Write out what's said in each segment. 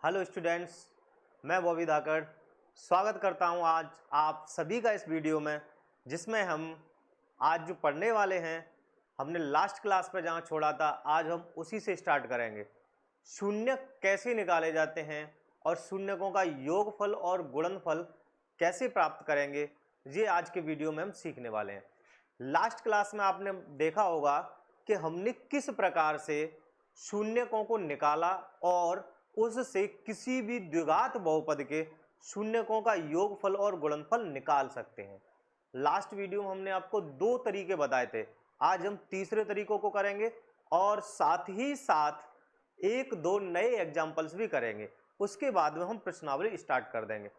Hello students, मैं बॉबी धाकड़ स्वागत करता हूं आज आप सभी का इस वीडियो में, जिसमें हम आज जो पढ़ने वाले हैं हमने लास्ट क्लास पर जहां छोड़ा था आज हम उसी से स्टार्ट करेंगे। शून्य कैसे निकाले जाते हैं और शून्यकों का योगफल और गुणनफल कैसे प्राप्त करेंगे, ये आज के वीडियो में हम सीखने वाले हैं। लास्ट क्लास में आपने देखा होगा कि हमने किस प्रकार से शून्यकों को निकाला और उससे किसी भी द्विघात बहुपद के शून्यकों का योगफल और गुणनफल निकाल सकते हैं। लास्ट वीडियो में हमने आपको दो तरीके बताए थे, आज हम तीसरे तरीकों को करेंगे और साथ ही साथ एक दो नए एग्जाम्पल्स भी करेंगे। उसके बाद में हम प्रश्नावली स्टार्ट कर देंगे।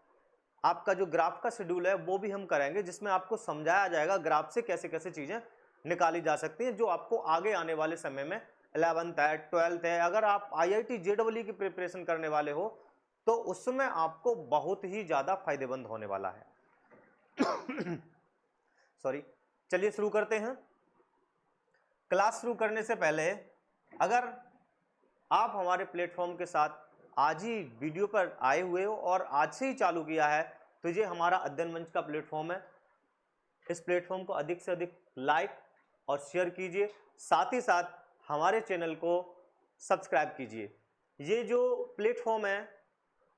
आपका जो ग्राफ का शेड्यूल है वो भी हम करेंगे, जिसमें आपको समझाया जाएगा ग्राफ से कैसे कैसे चीजें निकाली जा सकती हैं, जो आपको आगे आने वाले समय में 11th है 12th है, अगर आप IIT JEE की प्रिपरेशन करने वाले हो तो उसमें आपको बहुत ही ज्यादा फायदेमंद होने वाला है। सॉरी, चलिए शुरू करते हैं। क्लास शुरू करने से पहले अगर आप हमारे प्लेटफॉर्म के साथ आज ही वीडियो पर आए हुए हो और आज से ही चालू किया है तो ये हमारा अध्ययन मंच का प्लेटफॉर्म है। इस प्लेटफॉर्म को अधिक से अधिक लाइक और शेयर कीजिए, साथ ही साथ हमारे चैनल को सब्सक्राइब कीजिए। ये जो प्लेटफॉर्म है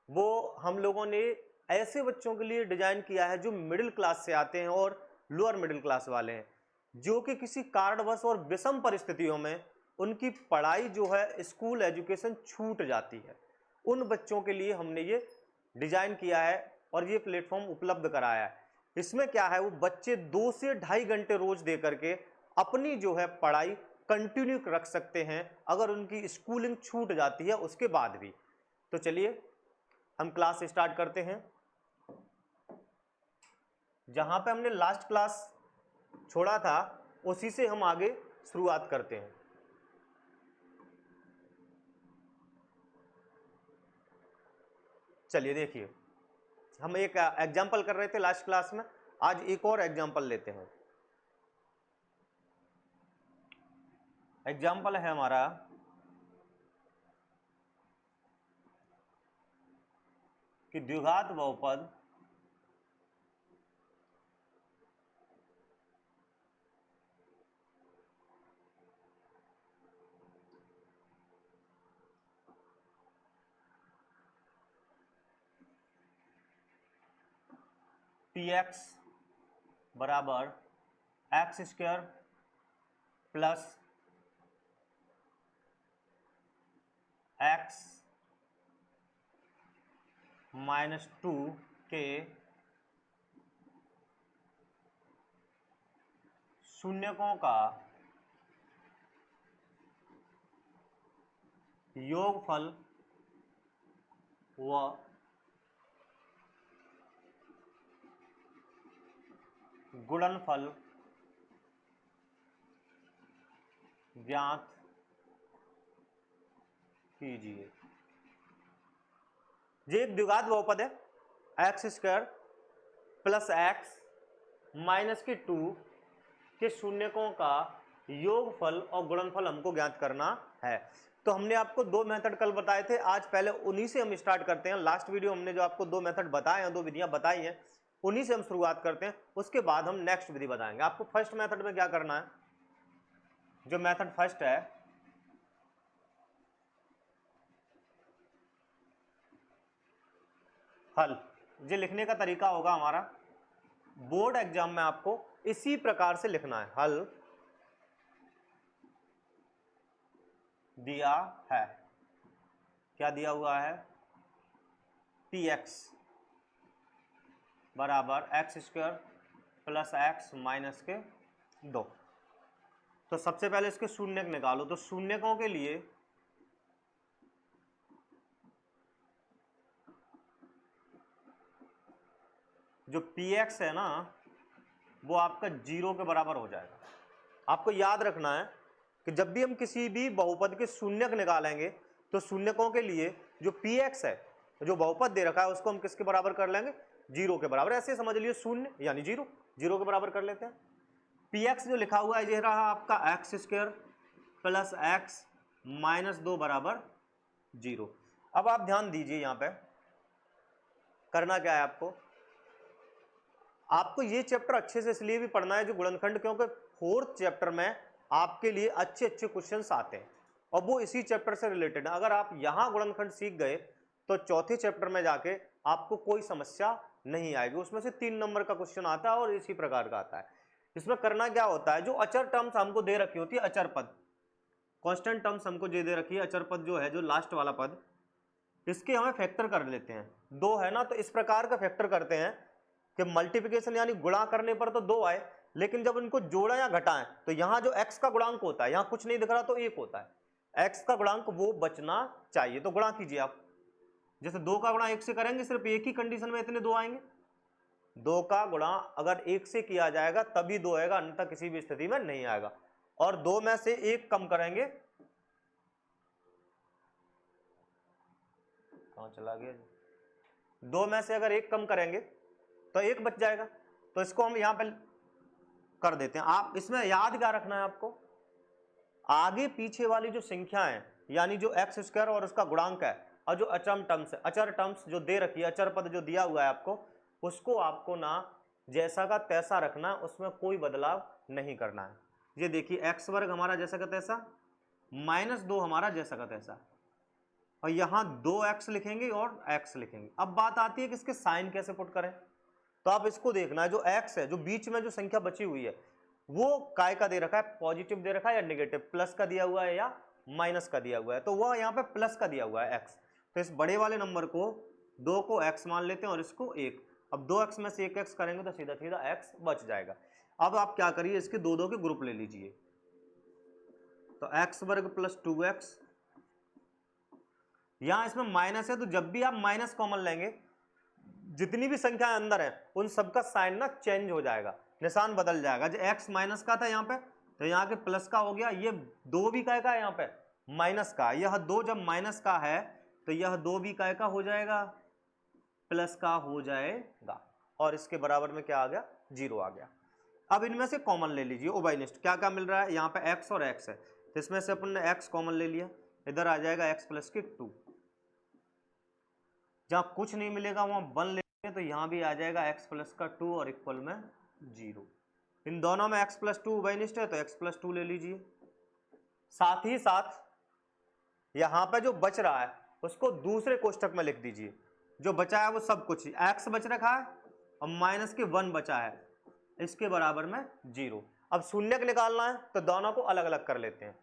वो हम लोगों ने ऐसे बच्चों के लिए डिजाइन किया है जो मिडिल क्लास से आते हैं और लोअर मिडिल क्लास वाले हैं, जो कि किसी कारणवश और विषम परिस्थितियों में उनकी पढ़ाई जो है स्कूल एजुकेशन छूट जाती है। उन बच्चों के लिए हमने ये डिजाइन किया है और ये प्लेटफॉर्म उपलब्ध कराया है। इसमें क्या है, वो बच्चे 2 से 2.5 घंटे रोज दे करके अपनी जो है पढ़ाई कंटिन्यू रख सकते हैं, अगर उनकी स्कूलिंग छूट जाती है उसके बाद भी। तो चलिए हम क्लास स्टार्ट करते हैं। जहां पे हमने लास्ट क्लास छोड़ा था उसी से हम आगे शुरुआत करते हैं। चलिए देखिए, हम एक एग्जाम्पल कर रहे थे लास्ट क्लास में, आज एक और एग्जाम्पल लेते हैं। एग्जाम्पल है हमारा कि द्विघात बहुपद px बराबर x square plus x minus 2 के शून्यकों का योगफल व गुणनफल ज्ञात कीजिए। ये एक द्विघात बहुपद है, x square plus x minus के 2 के शून्यकों का योगफल और गुणनफल हमको ज्ञात करना है। तो हमने आपको दो मेथड कल बताए थे, आज पहले उन्हीं से हम स्टार्ट करते हैं। लास्ट वीडियो हमने जो आपको दो मेथड बताए हैं, दो विधियां बताई हैं, उन्हीं से हम शुरुआत करते हैं, उसके बाद हम नेक्स्ट विधि बताएंगे। आपको फर्स्ट मेथड में क्या करना है, जो मेथड फर्स्ट है, हल, ये लिखने का तरीका होगा हमारा बोर्ड एग्जाम में आपको इसी प्रकार से लिखना है। हल दिया है, क्या दिया हुआ है, px बराबर x square plus x minus के 2। तो सबसे पहले इसके शून्यक निकालो। तो शून्यकों के लिए जो px है ना वो आपका 0 के बराबर हो जाएगा। आपको याद रखना है कि जब भी हम किसी भी बहुपद के शून्यक निकालेंगे तो शून्यकों के लिए जो px है, जो बहुपद दे रखा है, उसको हम किसके बराबर कर लेंगे, 0 के बराबर। ऐसे समझ लिए शून्य यानी 0, 0 के बराबर कर लेते हैं। px जो लिखा हुआ है ये रहा आपका x square plus x minus 2 बराबर 0। अब आप ध्यान दीजिए, यहां पे करना क्या है आपको ये चैप्टर अच्छे से इसलिए भी पढ़ना है जो गुणनखंड, क्योंकि फोर्थ चैप्टर में आपके लिए अच्छे अच्छे क्वेश्चंस आते हैं और वो इसी चैप्टर से रिलेटेड है। अगर आप यहां गुणनखंड सीख गए तो चौथे चैप्टर में जाके आपको कोई समस्या नहीं आएगी। उसमें से 3 नंबर का क्वेश्चन आता है और इसी प्रकार का आता है। इसमें करना क्या होता है, जो अचर टर्म्स हमको दे रखी होती है, अचर पद, कांस्टेंट टर्म्स हमको दे रखी है, अचर पद जो है, जो लास्ट वाला पद, इसके हमें फैक्टर कर लेते हैं। 2 है ना, तो इस प्रकार का फैक्टर करते हैं कि मल्टीप्लिकेशन यानी गुणा करने पर तो 2 आए, लेकिन जब इनको जोड़ा या घटाएं तो यहां जो x का गुणांक होता है, यहां कुछ नहीं दिख रहा तो 1 होता है, x का गुणांक वो बचना चाहिए। तो गुणा कीजिए आप, जैसे 2 का गुणा 1 से करेंगे, सिर्फ एक ही कंडीशन में इतने 2 आएंगे। 2 का गुणा अगर 1 से किया जाएगा तभी 2 आएगा, अन्यथा किसी भी स्थिति में नहीं आएगा। और 2 में से 1 कम करेंगे, कहां चला गया, 2 में से अगर 1 कम करेंगे तो 1 बच जाएगा। तो इसको हम यहां पर कर देते हैं। आप इसमें याद क्या रखना है आपको, आगे पीछे वाली जो संख्या है, यानी जो एक्स स्क्वायर और उसका गुणांक है, और जो अचर टर्म्स है, अचर टर्म्स जो दे रखी है, अचर पद जो दिया हुआ है आपको, उसको आपको ना जैसा का तैसा रखना है, उसमें कोई बदलाव नहीं करना है। ये देखिए एक्स वर्ग हमारा जैसा का तैसा, -2 हमारा जैसा का तैसा, और यहां 2x लिखेंगे और x लिखेंगे। अब बात आती है कि इसके साइन कैसे पुट करें। तो आप इसको देखना है, जो x है, जो बीच में जो संख्या बची हुई है, वो काय का दे रखा है, पॉजिटिव दे रखा है या नेगेटिव, प्लस का दिया हुआ है या माइनस का दिया हुआ है, तो वह यहाँ पे प्लस का दिया हुआ है x। तो इस बड़े वाले नंबर को 2 को x मान लेते हैं और इसको 1। अब 2x में से 1x करेंगे तो सीधा सीधा x बच जाएगा। अब आप क्या करिए, इसके दो के ग्रुप ले लीजिए, तो x वर्ग प्लस 2x, यहां इसमें माइनस है तो जब भी आप माइनस कॉमन लेंगे, जितनी भी संख्या अंदर है उन सबका साइन ना चेंज हो जाएगा, निशान बदल जाएगा। जो x माइनस का था यहाँ पे, तो यहाँ के प्लस का हो गया। ये 2 भी काय का है, यहाँ पे माइनस का, यह 2 जब माइनस का है तो यह 2 भी काय का हो जाएगा, प्लस का हो जाएगा, और इसके बराबर में क्या आ गया, 0 आ गया। अब इनमें से कॉमन ले लीजिए, ओबाइनिस्ट क्या क्या मिल रहा है, यहाँ पे x और x है, तो इसमें से अपन ने x कॉमन ले लिया, इधर आ जाएगा x प्लस के 2। जहां कुछ नहीं मिलेगा वहां 1 लेंगे तो यहां भी आ जाएगा x प्लस का 2 और इक्वल में 0। इन दोनों में x प्लस 2 उभयनिष्ठ है तो x प्लस 2 ले लीजिए। साथ ही साथ यहां पे जो बच रहा है उसको दूसरे कोष्टक में लिख दीजिए। जो बचा है वो सब कुछ x बच रखा है और माइनस के 1 बचा है, इसके बराबर में 0। अब शून्यक निकालना है तो दोनों को अलग अलग कर लेते हैं,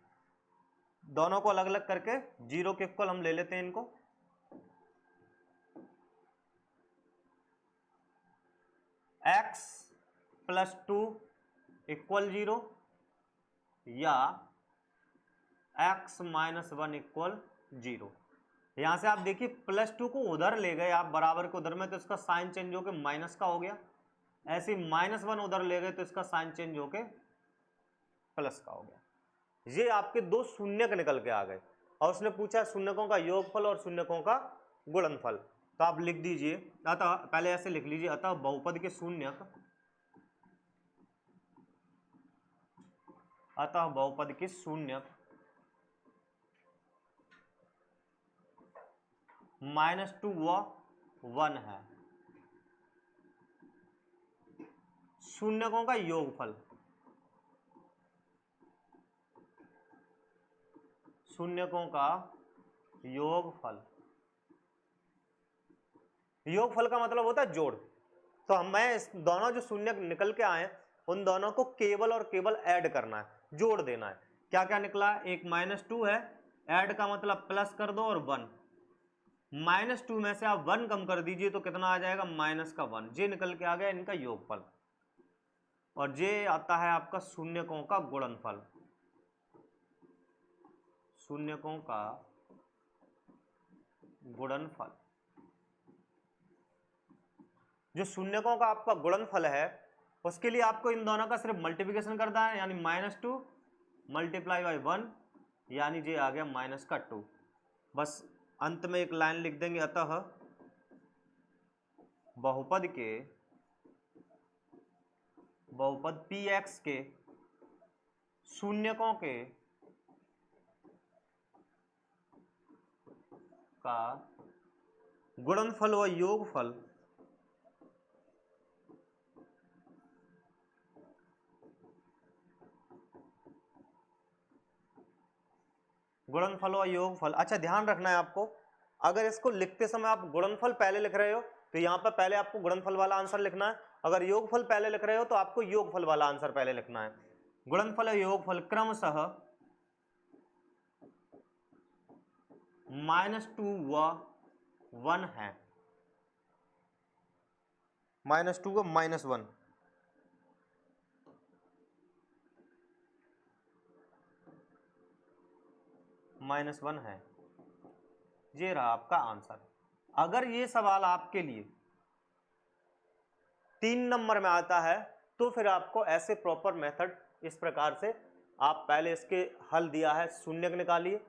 दोनों को अलग अलग करके 0 के इक्वल हम ले लेते हैं इनको। x प्लस 2 इक्वल 0 या x माइनस 1 इक्वल 0। यहां से आप देखिए प्लस 2 को उधर ले गए आप बराबर को उधर में, तो इसका साइन चेंज होकर माइनस का हो गया। ऐसे -1 उधर ले गए तो इसका साइन चेंज होके प्लस का हो गया। ये आपके 2 शून्यक निकल के आ गए और उसने पूछा शून्यकों का योगफल और शून्यकों का गुणनफल। तो आप लिख दीजिए, अतः पहले ऐसे लिख लीजिए, अतः बहुपद के शून्यक, अतः बहुपद के शून्यक -2 व 1 है। शून्यकों का योगफल, शून्यकों का योगफल, योगफल का मतलब होता है जोड़। तो हमें इस दोनों जो शून्यक निकल के आए उन दोनों को केवल और केवल ऐड करना है, जोड़ देना है। क्या क्या निकला, एक -2 है, ऐड का मतलब प्लस कर दो, और 1, -2 में से आप 1 कम कर दीजिए तो कितना आ जाएगा, -1। जे निकल के आ गया इनका योगफल, और जे आता है आपका शून्यकों का गुणनफल, शून्यकों का गुणनफल। जो शून्यकों का आपका गुणनफल है उसके लिए आपको इन दोनों का सिर्फ मल्टीप्लिकेशन करना है, यानी -2 मल्टीप्लाई बाई 1, यानी जे आ गया -2। बस अंत में एक लाइन लिख देंगे, अतः बहुपद px के शून्यकों के का गुणनफल व योगफल गुणनफल और योगफल। अच्छा ध्यान रखना है आपको, अगर इसको लिखते समय आप गुणनफल पहले लिख रहे हो तो यहाँ पर पहले आपको गुणनफल वाला आंसर लिखना है, अगर योगफल पहले लिख रहे हो तो आपको योगफल वाला आंसर पहले लिखना है। गुणनफल और योगफल क्रमशः -2 व 1 है, -2 व -1। -1 है, ये रहा आपका आंसर। अगर ये सवाल आपके लिए 3 नंबर में आता है तो फिर आपको ऐसे प्रॉपर मेथड इस प्रकार से, आप पहले इसके हल दिया है, शून्यक निकालिए।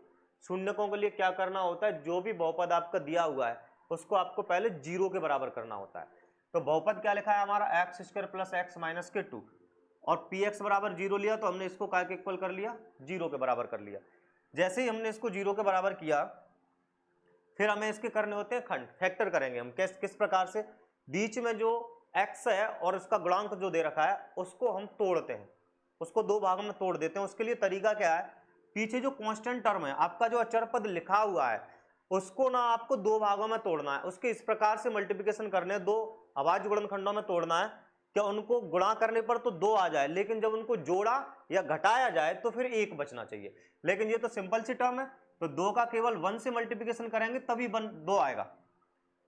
शून्यकों के लिए क्या करना होता है, जो भी बहुपद आपका दिया हुआ है उसको आपको पहले 0 के बराबर करना होता है। तो बहुपद क्या लिखा है हमारा, x² + x - 2, और px बराबर 0 लिया तो हमने इसको काय के इक्वल कर लिया, 0 के बराबर कर लिया। जैसे ही हमने इसको 0 के बराबर किया फिर हमें इसके करने होते हैं खंड, फैक्टर करेंगे हम। किस प्रकार से, बीच में जो x है और उसका गुणांक जो दे रखा है उसको हम तोड़ते हैं, उसको 2 भागों में तोड़ देते हैं। उसके लिए तरीका क्या है, पीछे जो कांस्टेंट टर्म है आपका, जो अचर पद लिखा हुआ है, उसको ना आपको 2 भागों में तोड़ना है, उसके इस प्रकार से मल्टीप्लिकेशन करने, 2 अभाज्य गुणनखंडों में तोड़ना है कि उनको गुणा करने पर तो 2 आ जाए, लेकिन जब उनको जोड़ा या घटाया जाए तो फिर 1 बचना चाहिए। लेकिन ये तो सिंपल सी टर्म है, तो 2 का केवल 1 से मल्टीप्लिकेशन करेंगे तभी 2 आएगा।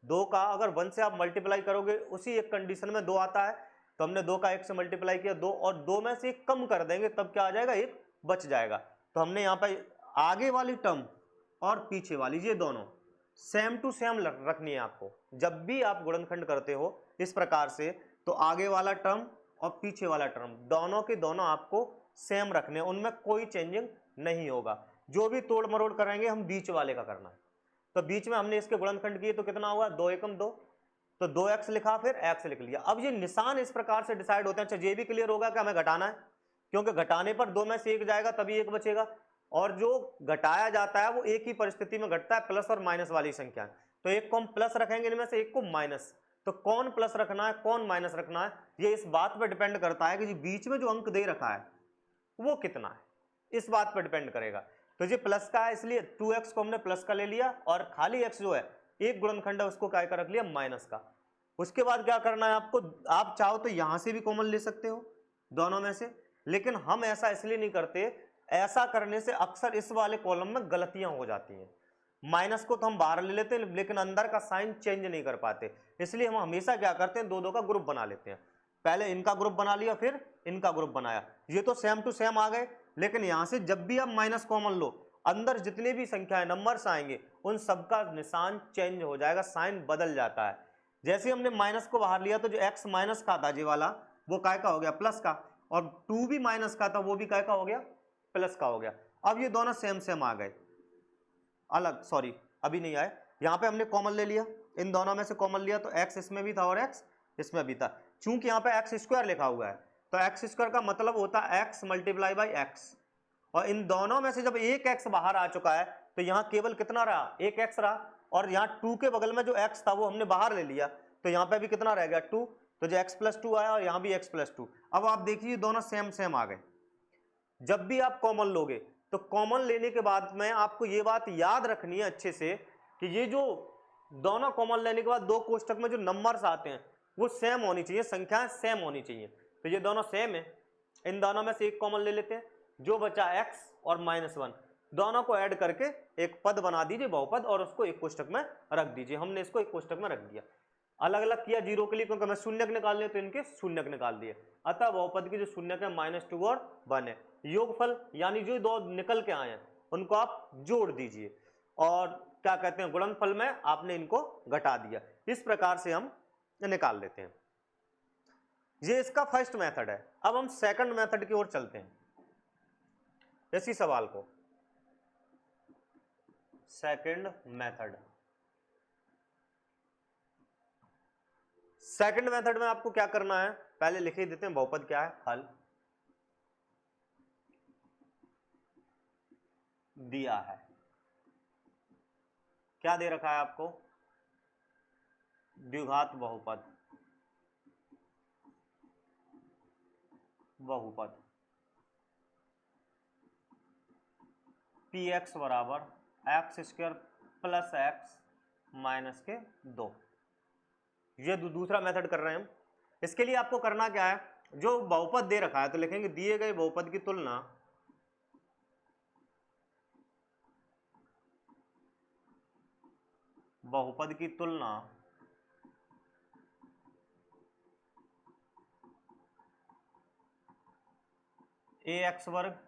2 का अगर 1 से आप मल्टीप्लाई करोगे, उसी एक कंडीशन में 2 आता है, तो हमने 2 का 1 से मल्टीप्लाई किया 2, और 2 में से 1 कम कर देंगे तब क्या आ जाएगा, 1 बच जाएगा। तो हमने यहाँ पर आगे वाली टर्म और पीछे वाली, ये दोनों सेम टू सेम रखनी है आपको। जब भी आप गुणनखंड करते हो इस प्रकार से, तो आगे वाला टर्म और पीछे वाला टर्म दोनों के दोनों आपको सेम रखने, उनमें कोई चेंजिंग नहीं होगा। जो भी तोड़ मरोड़ करेंगे हम बीच वाले का करना है। तो बीच में हमने इसके गुणनखंड किए तो कितना हुआ, 2 एकम 2, तो 2x लिखा, फिर x लिख लिया। अब ये निशान इस प्रकार से डिसाइड होते हैं। अच्छा ये भी क्लियर होगा कि हमें घटाना है, क्योंकि घटाने पर 2 में से 1 जाएगा तभी 1 बचेगा, और जो घटाया जाता है वो एक ही परिस्थिति में घटता है, प्लस और माइनस वाली संख्या। तो एक को हम प्लस रखेंगे, इनमें से एक को माइनस। तो कौन प्लस रखना है कौन माइनस रखना है, ये इस बात पर डिपेंड करता है कि बीच में जो अंक दे रखा है वो कितना है, इस बात पर डिपेंड करेगा। तो ये प्लस का है, इसलिए 2x को हमने प्लस का ले लिया, और खाली x जो है एक गुणनखंड है उसको काय का रख लिया, माइनस का। उसके बाद क्या करना है आपको, आप चाहो तो यहां से भी कॉमन ले सकते हो दोनों में से, लेकिन हम ऐसा इसलिए नहीं करते, ऐसा करने से अक्सर इस वाले कॉलम में गलतियां हो जाती हैं। माइनस को तो हम बाहर ले लेते हैं, लेकिन अंदर का साइन चेंज नहीं कर पाते, इसलिए हम हमेशा क्या करते हैं, 2 का ग्रुप बना लेते हैं। पहले इनका ग्रुप बना लिया, फिर इनका ग्रुप बनाया, ये तो सेम टू सेम आ गए। लेकिन यहां से जब भी आप माइनस कॉमन लो, अंदर जितने भी संख्याएं नंबर्स आएंगे उन सबका निशान चेंज हो जाएगा, साइन बदल जाता है। जैसे हमने माइनस को बाहर लिया तो जो x माइनस का था, ये वाला, वो काय का हो गया, प्लस का, और 2 भी माइनस का था, वो भी काय का हो गया, प्लस का हो गया। अब ये दोनों सेम सेम आ गए, अलग, सॉरी अभी नहीं आए, यहां पे हमने कॉमन ले लिया, इन दोनों में से कॉमन लिया तो x इसमें भी था और x इसमें भी था। चूंकि यहाँ पे x² लिखा हुआ है तो x² का मतलब होता है x × x, और इन दोनों में से जब एक x बाहर आ चुका है तो यहाँ केवल कितना रहा, एक x रहा, और यहाँ 2 के बगल में जो x था वो हमने बाहर ले लिया, तो यहाँ पे भी कितना रह गया, 2, तो जो x + 2 आया, और यहाँ भी x + 2। अब आप देखिए दोनों सेम सेम आ गए। जब भी आप कॉमन लोगे तो कॉमन लेने के बाद में आपको ये बात याद रखनी है अच्छे से कि ये जो दोनों कॉमन लेने के बाद 2 कोष्टक में जो नंबर्स आते हैं वो सेम होनी चाहिए, संख्याएं सेम होनी चाहिए। तो ये दोनों सेम है, इन दोनों में से एक कॉमन ले लेते हैं, जो बचा x और -1, दोनों को ऐड करके एक पद बना दीजिए बहुपद, और उसको एक कोष्टक में रख दीजिए। हमने इसको एक कोष्टक में रख दिया, अलग अलग किया 0 के लिए, क्योंकि हमें शून्यक निकालने तो इनके शून्यक निकाल दिए। अतः बहुपद की जो शून्यक है -2 और 1 है। योगफल यानी जो 2 निकल के आए हैं उनको आप जोड़ दीजिए, और क्या कहते हैं, गुणनफल में आपने इनको घटा दिया। इस प्रकार से हम निकाल लेते हैं। ये इसका फर्स्ट मेथड है। अब हम सेकंड मेथड की ओर चलते हैं। इसी सवाल को सेकंड मेथड, सेकंड मेथड में आपको क्या करना है, पहले लिख ही देते हैं बहुपद क्या है, हल दिया है, क्या दे रखा है आपको? द्विघात बहुपद, बहुपद पी एक्स बराबर x square plus x minus के 2। ये दूसरा मेथड कर रहे हैं हम। इसके लिए आपको करना क्या है, जो बहुपद दे रखा है तो लिखेंगे दिए गए बहुपद की तुलना बहुपद की तुलना ए एक्स वर्ग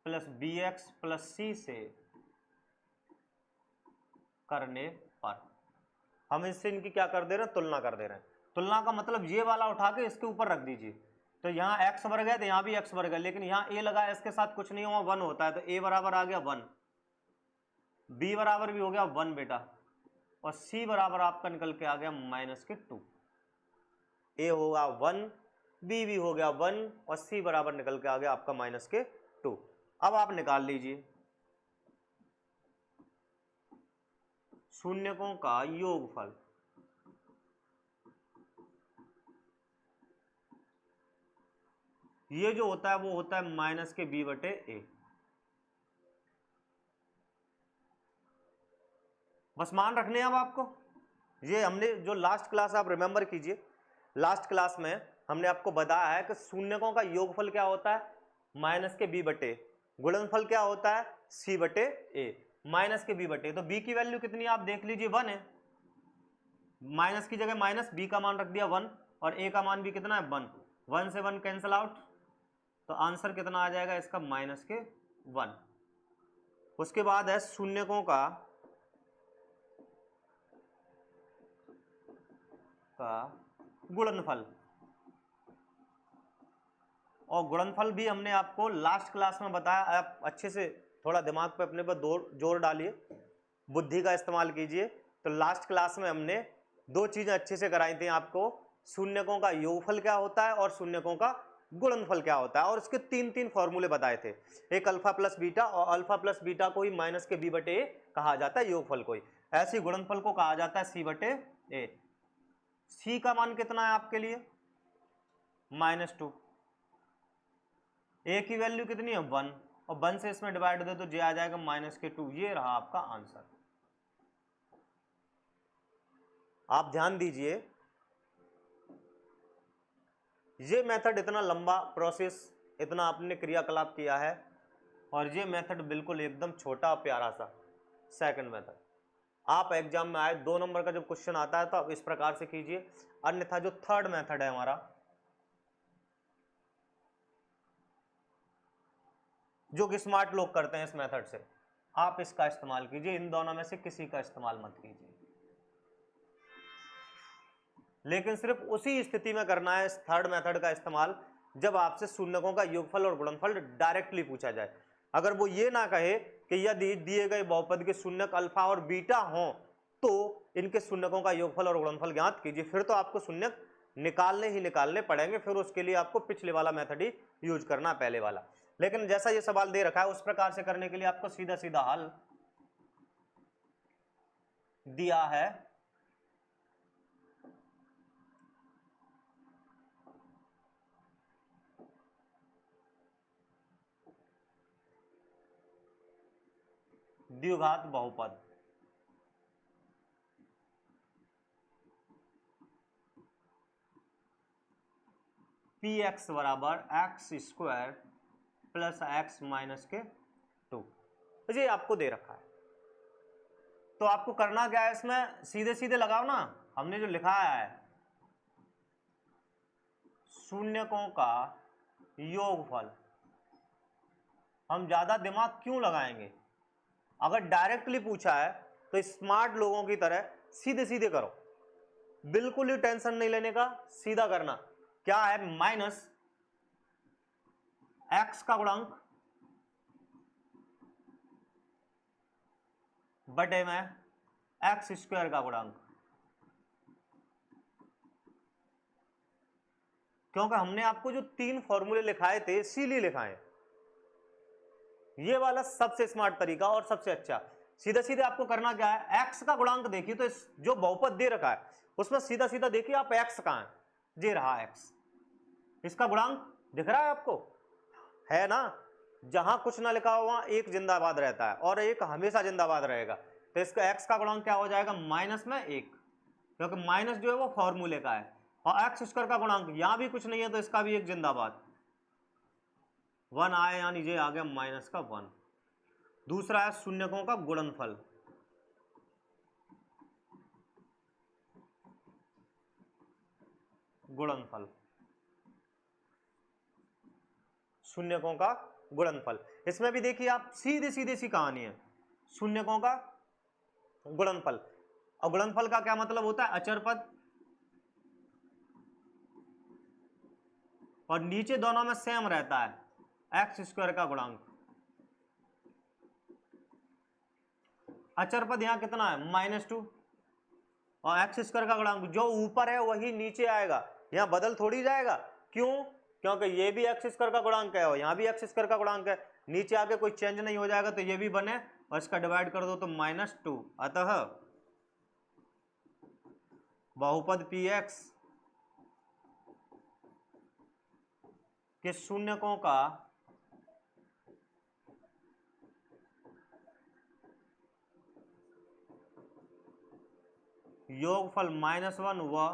प्लस बी एक्स प्लस सी से करने पर। हम इससे इनकी क्या कर दे रहे हैं, तुलना कर दे रहे हैं। तुलना का मतलब ये वाला उठा के इसके ऊपर रख दीजिए। तो यहाँ एक्स वर्ग है तो यहाँ भी एक्स वर्ग है, लेकिन यहाँ ए लगा है, इसके साथ कुछ नहीं हुआ, 1 होता है, तो ए बराबर आ गया 1, बी बराबर भी हो गया 1 बेटा, और सी बराबर आपका निकल के आ गया माइनस के 2। ए होगा 1, बी भी हो गया 1, और सी बराबर निकल के आ गया आपका माइनस के 2। अब आप निकाल लीजिए शून्यकों का योगफल। ये जो होता है वो होता है माइनस के बी बटे ए। बस मान रखने हैं अब आपको। ये हमने जो लास्ट क्लास, आप रिमेंबर कीजिए, लास्ट क्लास में हमने आपको बताया है कि शून्यकों का योगफल क्या होता है, माइनस के बी बटे, गुणनफल क्या होता है, सी बटे ए, माइनस के बी बटे। तो बी की वैल्यू कितनी आप देख लीजिए, 1 है, माइनस की जगह माइनस, बी का मान रख दिया 1, और ए का मान भी कितना है 1, 1 से 1 कैंसिल आउट, तो आंसर कितना आ जाएगा इसका माइनस के 1। उसके बाद है शून्यकों का गुणनफल, और गुणनफल भी हमने आपको लास्ट क्लास में बताया। आप अच्छे से थोड़ा दिमाग पे अपने पर जोर डालिए, बुद्धि का इस्तेमाल कीजिए। तो लास्ट क्लास में हमने 2 चीजें अच्छे से कराई थी आपको, शून्यकों का योगफल क्या होता है और शून्यकों का गुणनफल क्या होता है, और इसके 3 फॉर्मूले बताए थे, एक अल्फा प्लस बीटा, और अल्फा प्लस बीटा को ही माइनस के बी बटे ए कहा जाता है, योगफल को ही। ऐसे गुणनफल को कहा जाता है सी बटे ए। सी का मान कितना है आपके लिए, -2, ए की वैल्यू कितनी है 1, और 1 से इसमें डिवाइड दे तो जे आ जाएगा माइनस के 2। ये रहा आपका आंसर। आप ध्यान दीजिए, ये मेथड इतना लंबा प्रोसेस, इतना आपने क्रियाकलाप किया है, और ये मेथड बिल्कुल एकदम छोटा प्यारा सा सेकंड मेथड। आप एग्जाम में आए 2 नंबर का जब क्वेश्चन आता है तो आप इस प्रकार से कीजिए, अन्यथा जो थर्ड मेथड है हमारा, जो कि स्मार्ट लोग करते हैं इस मेथड से, आप इसका इस्तेमाल कीजिए। इन दोनों में से किसी का इस्तेमाल मत कीजिए, लेकिन सिर्फ उसी स्थिति में करना है इस थर्ड मेथड का इस्तेमाल जब आपसे शून्यकों का योगफल और गुणनफल डायरेक्टली पूछा जाए। अगर वो ये ना कहे कि यदि दिए गए बहुपद के शून्यक अल्फा और बीटा हों तो इनके शून्यकों का योगफल और गुणनफल ज्ञात कीजिए, फिर तो आपको शून्यक निकालने ही निकालने पड़ेंगे, फिर उसके लिए आपको पिछले वाला मेथड ही यूज करना है, पहले वाला। लेकिन जैसा ये सवाल दे रखा है उस प्रकार से करने के लिए आपको सीधा सीधा हल दिया है द्विघात बहुपद, पी एक्स बराबर x square plus x minus के 2, ये आपको दे रखा है। तो आपको करना क्या है, इसमें सीधे सीधे लगाओ ना, हमने जो लिखा है शून्यकों का योगफल, हम ज्यादा दिमाग क्यों लगाएंगे। अगर डायरेक्टली पूछा है तो स्मार्ट लोगों की तरह सीधे सीधे करो, बिल्कुल ही टेंशन नहीं लेने का, सीधा करना। क्या है, माइनस एक्स का गुणांक बटे में एक्स स्क्वायर का गुणांक, क्योंकि हमने आपको जो 3 फॉर्मूले लिखाए थे इसीलिए लिखाए। ये वाला सबसे स्मार्ट तरीका और सबसे अच्छा, सीधे सीधे आपको करना क्या है, x का गुणांक देखिए तो इस जो बहुपद दे रखा है उसमें सीधा सीधा देखिए आप x कहां है, दे रहा x, इसका गुणांक दिख रहा है आपको, है ना। जहां कुछ ना लिखा हो वहां एक जिंदाबाद रहता है और एक हमेशा जिंदाबाद रहेगा, तो इसका x का गुणांक क्या हो जाएगा, माइनस में 1, क्योंकि माइनस जो है वो फॉर्मूले का है, और एक्स स्क्वायर का गुणांक यहां भी कुछ नहीं है तो इसका भी एक जिंदाबाद, 1 आए यानी ये आ गया माइनस का 1। दूसरा है शून्यकों का गुणनफल, गुणनफल, शून्यकों का गुणनफल, इसमें भी देखिए आप सीधी सीधी सी कहानी है, शून्यकों का गुणनफल, और गुणनफल का क्या मतलब होता है, अचर पद, और नीचे दोनों में सेम रहता है, एक्स स्क्वायर का गुणांक, अचर पद यहां कितना है, -2, और एक्स स्क्वायर का गुणांक जो ऊपर है वही नीचे आएगा, यहां बदल थोड़ी जाएगा, क्यों, क्योंकि ये भी एक्स स्क्वायर का गुणांक है और यहां भी एक्स स्क्वायर का गुणांक है, नीचे आके कोई चेंज नहीं हो जाएगा, तो ये भी बने और इसका डिवाइड कर दो तो -2, अतः बहुपद px के शून्यकों का योगफल -1 व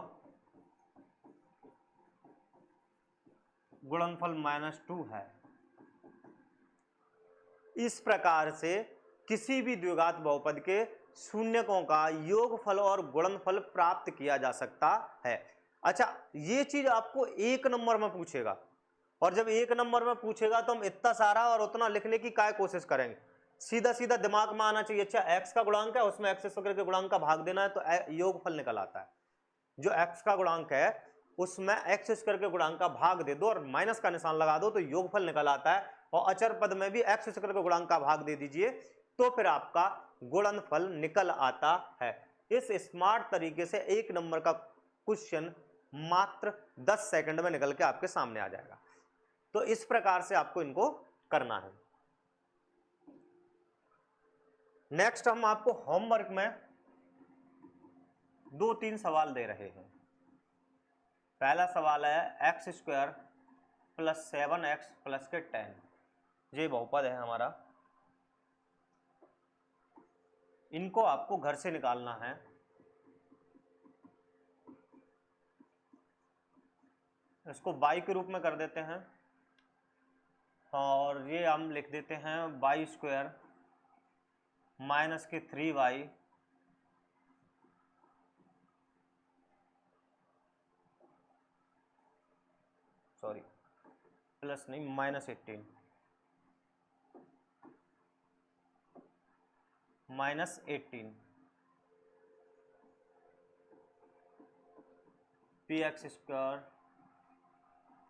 गुणनफल -2 है। इस प्रकार से किसी भी द्विघात बहुपद के शून्यकों का योगफल और गुणनफल प्राप्त किया जा सकता है। अच्छा, ये चीज आपको 1 नंबर में पूछेगा, और जब 1 नंबर में पूछेगा तो हम इतना सारा और उतना लिखने की काय कोशिश करेंगे, सीधा सीधा दिमाग में आना चाहिए, अच्छा x का गुणांक है उसमें x स्क्वायर के गुणांक का भाग देना है तो योगफल निकल आता है, जो x का गुणांक है उसमें x स्क्वायर के गुणांक का भाग दे दो और माइनस का निशान लगा दो तो योगफल निकल आता है, और अचर पद में भी x स्क्वायर के गुणांक का भाग दे दीजिए तो फिर आपका गुणनफल निकल आता है। इस स्मार्ट तरीके से 1 नंबर का क्वेश्चन मात्र 10 सेकंड में निकल के आपके सामने आ जाएगा। तो इस प्रकार से आपको इनको करना है। नेक्स्ट हम आपको होमवर्क में 2-3 सवाल दे रहे हैं। पहला सवाल है x square plus 7x plus के 10, ये बहुपद है हमारा, इनको आपको घर से निकालना है। इसको y के रूप में कर देते हैं और ये हम लिख देते हैं y स्क्वायर माइनस के 3y सॉरी प्लस नहीं -18 px square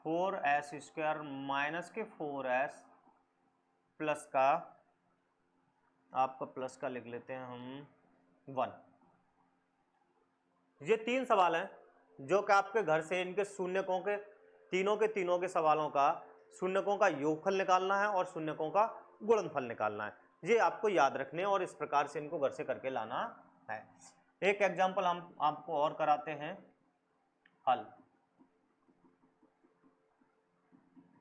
4s square minus के 4s प्लस का, आपका प्लस का लिख लेते हैं हम 1। ये 3 सवाल हैं जो कि आपके घर से इनके शून्यकों के तीनों के सवालों का शून्यकों का योगफल निकालना है और शून्यकों का गुणनफल निकालना है, ये आपको याद रखने और इस प्रकार से इनको घर से करके लाना है। एक एग्जांपल हम आपको और कराते हैं, हल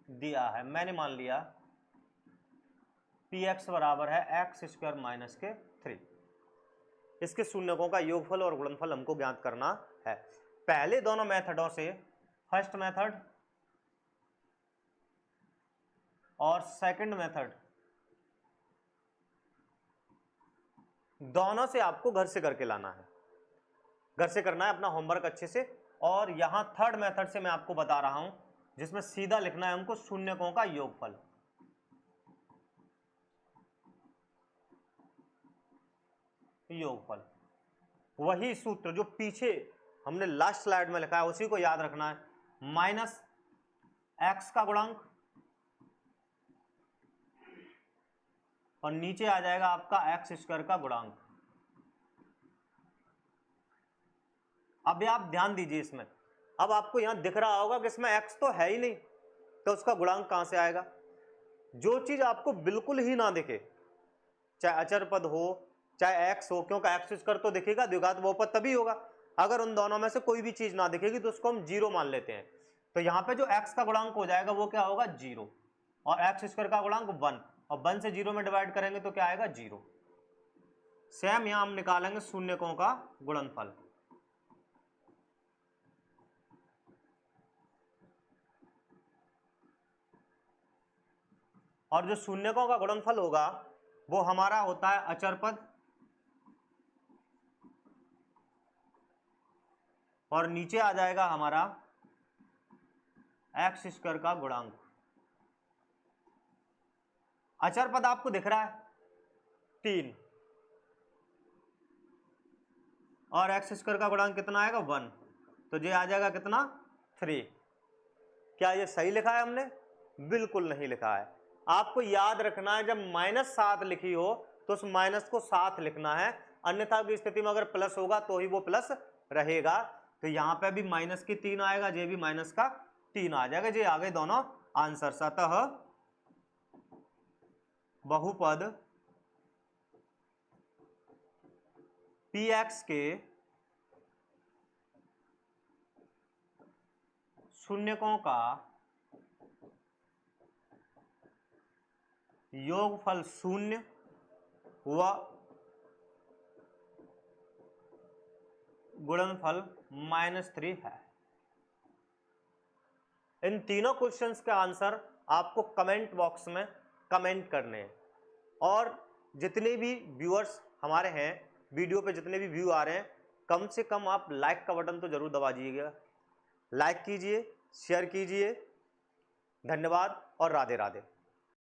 दिया है, मैंने मान लिया px बराबर है x स्क्वायर माइनस के 3, इसके शून्यकों का योगफल और गुणनफल हमको ज्ञात करना है। पहले दोनों मेथडों से, फर्स्ट मेथड और सेकंड मेथड, दोनों से आपको घर से करके लाना है, घर से करना है अपना होमवर्क अच्छे से। और यहां थर्ड मेथड से मैं आपको बता रहा हूं जिसमें सीधा लिखना है हमको शून्यकों का योगफल, योगफल वही सूत्र जो पीछे हमने लास्ट स्लाइड में लिखा है उसी को याद रखना है, माइनस एक्स का गुणांक और नीचे आ जाएगा आपका एक्स स्क्वायर का गुणांक। अब आप ध्यान दीजिए इसमें, अब आपको यहां दिख रहा होगा कि इसमें x तो है ही नहीं तो उसका गुणांक कहां से आएगा। जो चीज आपको बिल्कुल ही ना दिखे, चाहे अचर पद हो चाहे x हो, क्योंकि x स्क्वायर तो दिखेगा, द्विघात बहुपद तभी होगा अगर उन दोनों में से कोई भी चीज ना दिखेगी, तो उसको हम 0 मान लेते हैं। तो यहाँ पे जो x का गुणांक हो जाएगा वो क्या होगा 0, और x स्क्वायर का गुणांक 1, और 1 से 0 में डिवाइड करेंगे तो क्या आएगा 0। सेम यहां हम निकालेंगे शून्यकों का गुणनफल। और जो शून्यकों का गुणनफल होगा वो हमारा होता है अचर पद, और नीचे आ जाएगा हमारा एक्स स्क्वायर का गुणांक। अचर पद आपको दिख रहा है 3, और एक्स स्क्वायर का गुणांक कितना आएगा 1, तो ये आ जाएगा कितना 3। क्या ये सही लिखा है हमने? बिल्कुल नहीं लिखा है। आपको याद रखना है जब -7 लिखी हो तो उस माइनस को साथ लिखना है, अन्यथा की स्थिति में अगर प्लस होगा तो ही वो प्लस रहेगा। तो यहां पे भी माइनस की 3 आएगा, ये भी माइनस का 3 आ जाएगा। ये आ गए दोनों आंसर। अतः बहुपद px के शून्यकों का योगफल 0 व गुणनफल -3 है। इन तीनों क्वेश्चंस के आंसर आपको कमेंट बॉक्स में कमेंट करने हैं। और जितने भी व्यूअर्स हमारे हैं, वीडियो पे जितने भी व्यू आ रहे हैं, कम से कम आप लाइक का बटन तो जरूर दबा दीजिएगा। लाइक कीजिए, शेयर कीजिए। धन्यवाद और राधे राधे।